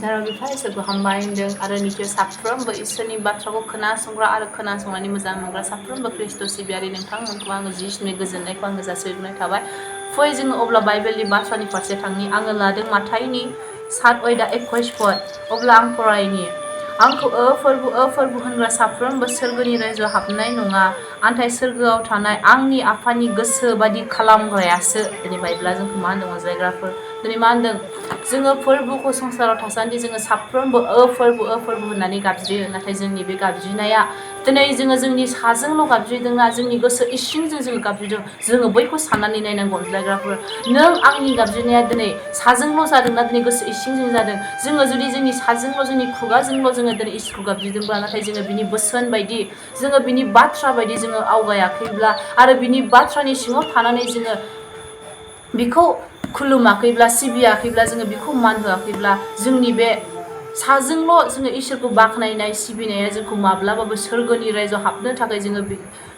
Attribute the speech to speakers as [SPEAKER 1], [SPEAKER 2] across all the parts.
[SPEAKER 1] जेराव बिफा इसोरखौ हामबाय होनदों आरो नित्य साफ्रोमबो इसोरनि बाथ्राखौ खोनासंग्रा आरो खोनासंनानै मोजां मोनग्रा साफ्रोमबो ख्रिस्ट' सिबियारि नोंथांमोनखौ आङो जिसुनि गोजोननायखौ आङो जासिहरनाय थाबाय। फै जोङो अब्ला बाइबेलनि बाथ्रानि फारसे थांनि। आङो लादों माथाइनि 7:21 पद। अब्ला आं फरायनि। आंखौ फोरबु होनग्रा साफ्रोमबो सोरगोनि रायजोआव हाबनाय नङा, नाथाय सोरगोआव थानाय आंनि आफानि गोसो बादि खालामग्रायासो। दिनै बाइबेला जोंखौ मा होनदों अनज्लायग्राफोर? दिनै मा होनदों? जोङो फोरबुखौ संसाराव थासान्दि जोङो साफ्रोमबो फोरबु होननानै गाबज्रियो। नाथाय जोंनि बे गाबज्रिनाया दिनै जोङो जोंनि साजोंल' गाबज्रिदोंना जोंनि गोसो इसिंजों जोङो गाबज्रिदों? जोङो बैखौ साननानै नायनांगौ अनज्लायग्राफोर। नों आंनि गाबज्रिनाया दिनै साजोंल' जादोंना दिनै गोसो इसिंजों जादों? जोङो जुदि जोंनि साजोंल' जोंनि खुगाजोंल' जोङो दिनै इसोरखौ गाबज्रिदोंब्ला, नाथाय जोङो बिनि बोसोन बायदि जोङो बिनि बाथ्रा बायदि जोङो आवगायाखैब्ला आरो बिनि बाथ्रानि सिङाव थानानै जोङो बिखौ खुलुमाखैब्ला सिबियाखैब्ला जोङो बिखौ मान होआखैब्ला, जोंनि बे साजोंल' जोङो इसोरखौ बाख्नायनाय सिबिनाया जोंखौ माब्लाबाबो सोरगोनि रायजोआव हाबनो थाखाय जोङो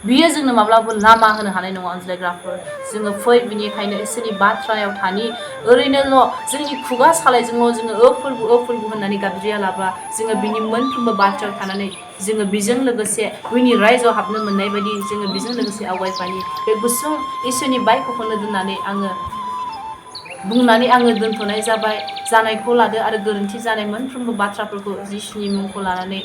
[SPEAKER 1] बियो जोंनो माब्लाबाबो लामा होनो हानाय नङा अनज्लायग्राफोर। जोङो फै बिनिखायनो इसोरनि बाथ्रायाव थानि। ओरैनोल' जोंनि खुगा सालायजोंल' जोङो फोरबु होननानै गाबज्रियालाबा जोङो बिनि मोनफ्रोमबो बाथ्रायाव थानानै जोङो बिजों लोगोसे बिनि रायजोआव हाबनो मोननाय बायदि जोङो बिजों लोगोसे आवगायफानि। बे गुसुं इसोरनि बाइकखौनो बुंनानै आङो दोनथ'नाय जाबाय। जानायखौ लादो आरो गोरोन्थि जानाय मोनफ्रोमबो बाथ्राफोरखौ जिसुनि मुंखौ लानानै